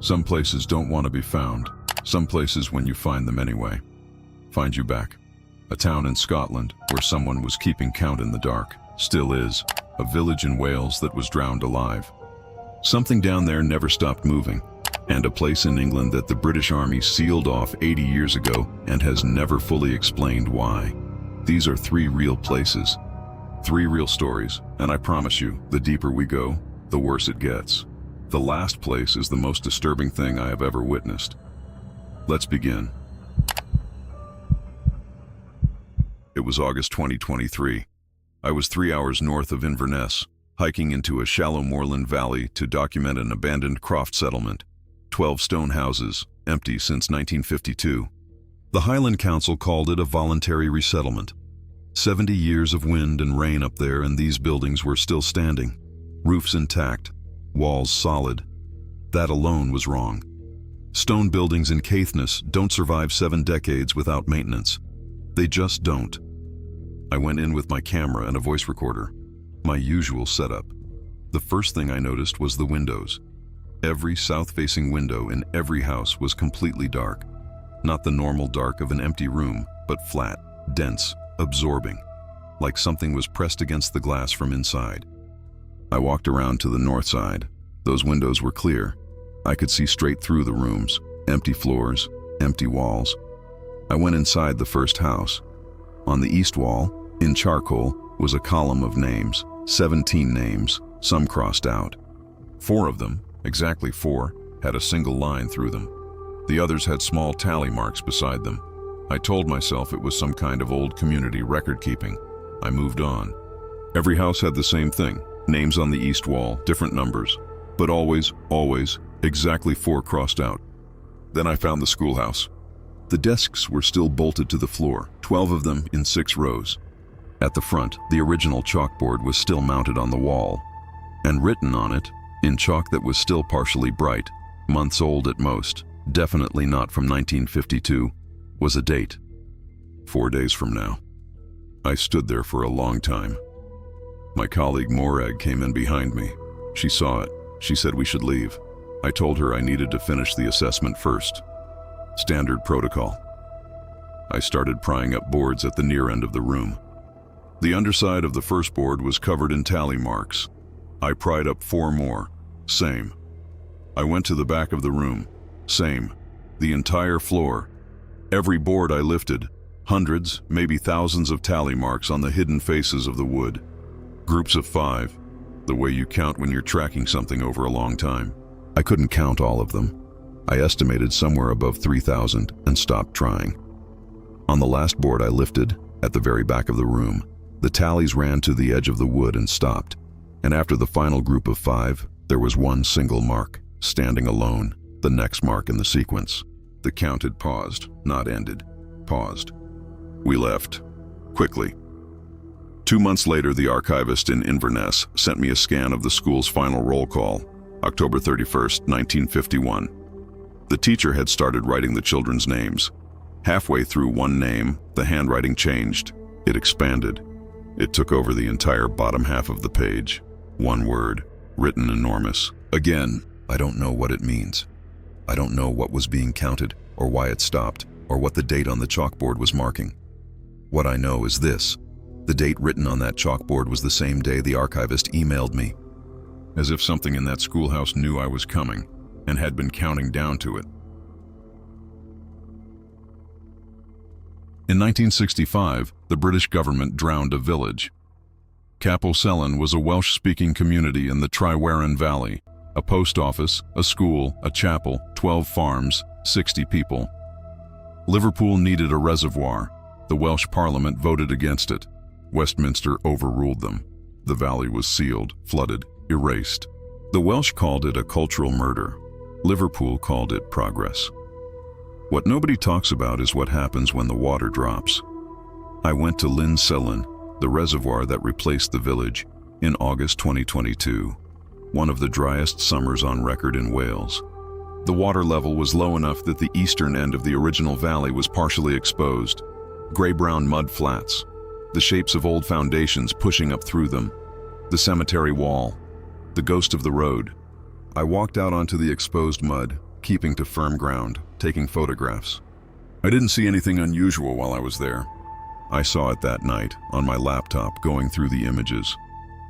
Some places don't want to be found. Some places, when you find them anyway, find you back. A town in Scotland where someone was keeping count in the dark, still is. A village in Wales that was drowned alive. Something down there never stopped moving. And a place in England that the British Army sealed off 80 years ago and has never fully explained why. These are 3 real places. 3 real stories, and I promise you, the deeper we go, the worse it gets. The last place is the most disturbing thing I have ever witnessed. Let's begin. It was August 2023. I was 3 hours north of Inverness, hiking into a shallow moorland valley to document an abandoned croft settlement. 12 stone houses, empty since 1952. The Highland Council called it a voluntary resettlement. 70 years of wind and rain up there and these buildings were still standing. Roofs intact, walls solid. That alone was wrong. Stone buildings in Caithness don't survive 7 decades without maintenance. They just don't. I went in with my camera and a voice recorder. My usual setup. The first thing I noticed was the windows. Every south-facing window in every house was completely dark. Not the normal dark of an empty room, but flat, dense, absorbing. Like something was pressed against the glass from inside. I walked around to the north side. Those windows were clear. I could see straight through the rooms. Empty floors, empty walls. I went inside the first house. On the east wall, in charcoal, was a column of names. 17 names, some crossed out. 4 of them, exactly 4, had a single line through them. The others had small tally marks beside them. I told myself it was some kind of old community record keeping. I moved on. Every house had the same thing. Names on the east wall, different numbers. But always, exactly 4 crossed out. Then I found the schoolhouse. The desks were still bolted to the floor, 12 of them in 6 rows. At the front, the original chalkboard was still mounted on the wall, and written on it, in chalk that was still partially bright, months old at most, definitely not from 1952, was a date. 4 days from now. I stood there for a long time. My colleague Morag came in behind me. She saw it. She said we should leave. I told her I needed to finish the assessment first. Standard protocol. I started prying up boards at the near end of the room. The underside of the first board was covered in tally marks. I pried up 4 more. Same. I went to the back of the room. Same. The entire floor. Every board I lifted. Hundreds, maybe thousands of tally marks on the hidden faces of the wood. Groups of 5. The way you count when you're tracking something over a long time. I couldn't count all of them. I estimated somewhere above 3,000 and stopped trying. On the last board I lifted, at the very back of the room, the tallies ran to the edge of the wood and stopped. And after the final group of 5, there was one single mark, standing alone, the next mark in the sequence. The count had paused, not ended. Paused. We left. Quickly. 2 months later, the archivist in Inverness sent me a scan of the school's final roll call, October 31st, 1951. The teacher had started writing the children's names. Halfway through one name, the handwriting changed. It expanded. It took over the entire bottom half of the page. One word, written enormous. Again, I don't know what it means. I don't know what was being counted, or why it stopped, or what the date on the chalkboard was marking. What I know is this. The date written on that chalkboard was the same day the archivist emailed me. As if something in that schoolhouse knew I was coming, and had been counting down to it. In 1965, the British government drowned a village. Capel was a Welsh-speaking community in the Tryweryn Valley. A post office, a school, a chapel, 12 farms, 60 people. Liverpool needed a reservoir. The Welsh Parliament voted against it. Westminster overruled them. The valley was sealed, flooded, erased. The Welsh called it a cultural murder. Liverpool called it progress. What nobody talks about is what happens when the water drops. I went to Llyn Selen, the reservoir that replaced the village, in August 2022, one of the driest summers on record in Wales. The water level was low enough that the eastern end of the original valley was partially exposed. Gray-brown mud flats, the shapes of old foundations pushing up through them, the cemetery wall, the ghost of the road. I walked out onto the exposed mud, keeping to firm ground, taking photographs. I didn't see anything unusual while I was there. I saw it that night, on my laptop, going through the images.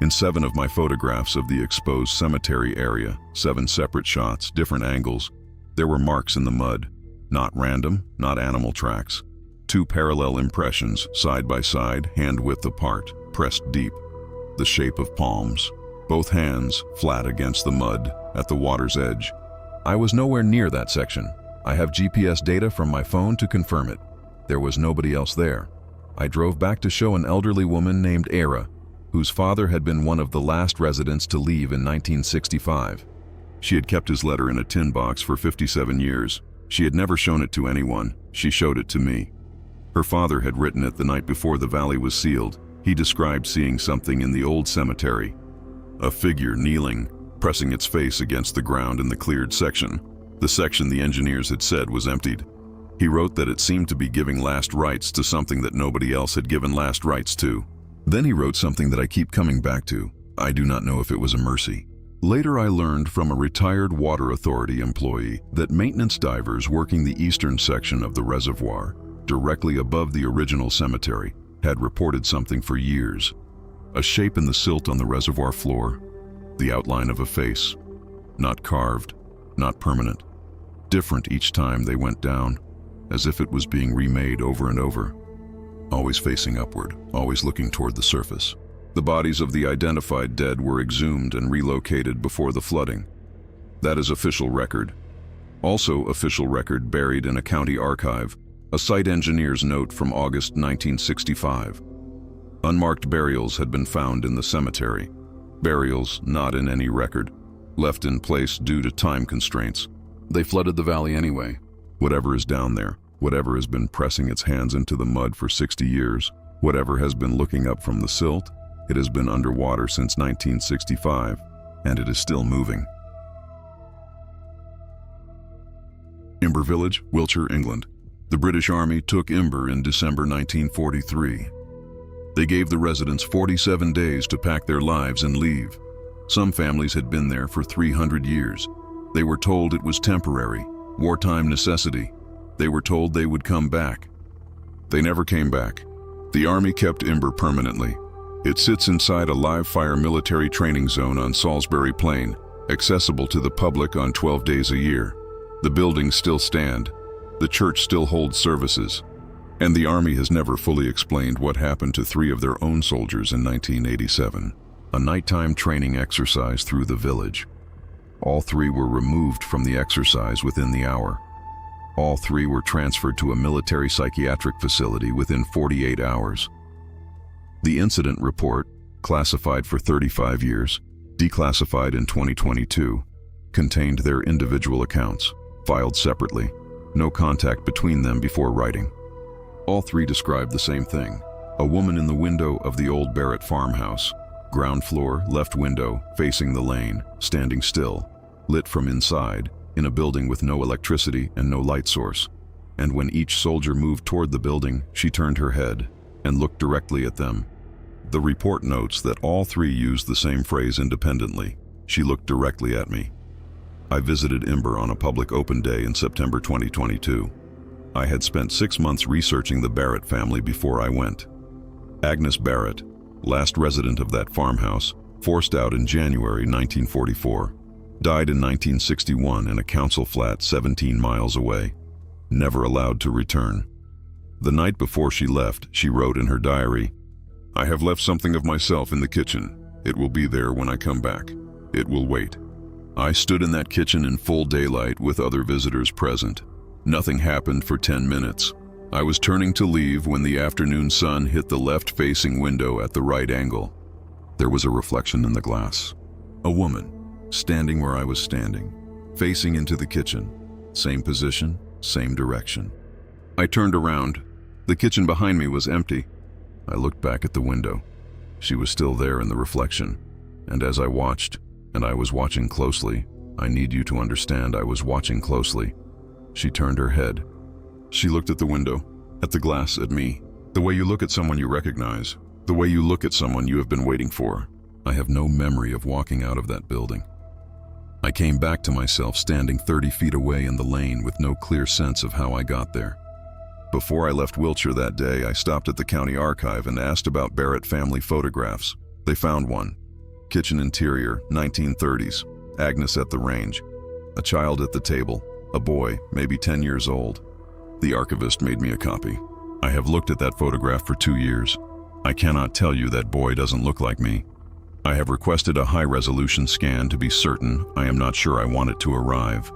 In 7 of my photographs of the exposed cemetery area, 7 separate shots, different angles, there were marks in the mud. Not random, not animal tracks. 2 parallel impressions, side by side, hand-width apart, pressed deep. The shape of palms. Both hands flat against the mud, at the water's edge. I was nowhere near that section. I have GPS data from my phone to confirm it. There was nobody else there. I drove back to show an elderly woman named Era, whose father had been one of the last residents to leave in 1965. She had kept his letter in a tin box for 57 years. She had never shown it to anyone. She showed it to me. Her father had written it the night before the valley was sealed. He described seeing something in the old cemetery. A figure kneeling, pressing its face against the ground in the cleared section. The section the engineers had said was emptied. He wrote that it seemed to be giving last rites to something that nobody else had given last rites to. Then he wrote something that I keep coming back to. I do not know if it was a mercy. Later I learned from a retired water authority employee that maintenance divers working the eastern section of the reservoir, directly above the original cemetery, had reported something for years. A shape in the silt on the reservoir floor, the outline of a face, not carved, not permanent, different each time they went down, as if it was being remade over and over. Always facing upward, always looking toward the surface. The bodies of the identified dead were exhumed and relocated before the flooding. That is official record. Also official record buried in a county archive, a site engineer's note from August 1965. Unmarked burials had been found in the cemetery. Burials not in any record, left in place due to time constraints. They flooded the valley anyway. Whatever is down there, whatever has been pressing its hands into the mud for 60 years, whatever has been looking up from the silt, it has been underwater since 1965, and it is still moving. Imber Village, Wiltshire, England. The British Army took Imber in December 1943. They gave the residents 47 days to pack their lives and leave. Some families had been there for 300 years. They were told it was temporary, wartime necessity. They were told they would come back. They never came back. The Army kept Imber permanently. It sits inside a live-fire military training zone on Salisbury Plain, accessible to the public on 12 days a year. The buildings still stand. The church still holds services. And the Army has never fully explained what happened to 3 of their own soldiers in 1987. A nighttime training exercise through the village. All 3 were removed from the exercise within the hour. All 3 were transferred to a military psychiatric facility within 48 hours. The incident report, classified for 35 years, declassified in 2022, contained their individual accounts, filed separately, no contact between them before writing. All 3 described the same thing. A woman in the window of the old Barrett farmhouse, ground floor, left window, facing the lane, standing still, lit from inside, in a building with no electricity and no light source. And when each soldier moved toward the building, she turned her head and looked directly at them. The report notes that all 3 used the same phrase independently. She looked directly at me. I visited Imber on a public open day in September 2022. I had spent 6 months researching the Barrett family before I went. Agnes Barrett, last resident of that farmhouse, forced out in January 1944, died in 1961 in a council flat 17 miles away, never allowed to return. The night before she left, she wrote in her diary, "I have left something of myself in the kitchen. It will be there when I come back. It will wait." I stood in that kitchen in full daylight with other visitors present. Nothing happened for 10 minutes. I was turning to leave when the afternoon sun hit the left-facing window at the right angle. There was a reflection in the glass. A woman, standing where I was standing, facing into the kitchen. Same position, same direction. I turned around. The kitchen behind me was empty. I looked back at the window. She was still there in the reflection. And as I watched, and I was watching closely, I need you to understand I was watching closely, she turned her head. She looked at the window, at the glass, at me. The way you look at someone you recognize. The way you look at someone you have been waiting for. I have no memory of walking out of that building. I came back to myself standing 30 feet away in the lane with no clear sense of how I got there. Before I left Wiltshire that day, I stopped at the county archive and asked about Barrett family photographs. They found one. Kitchen interior, 1930s. Agnes at the range. A child at the table. A boy, maybe 10 years old. The archivist made me a copy. I have looked at that photograph for 2 years. I cannot tell you that boy doesn't look like me. I have requested a high-resolution scan to be certain. I am not sure I want it to arrive.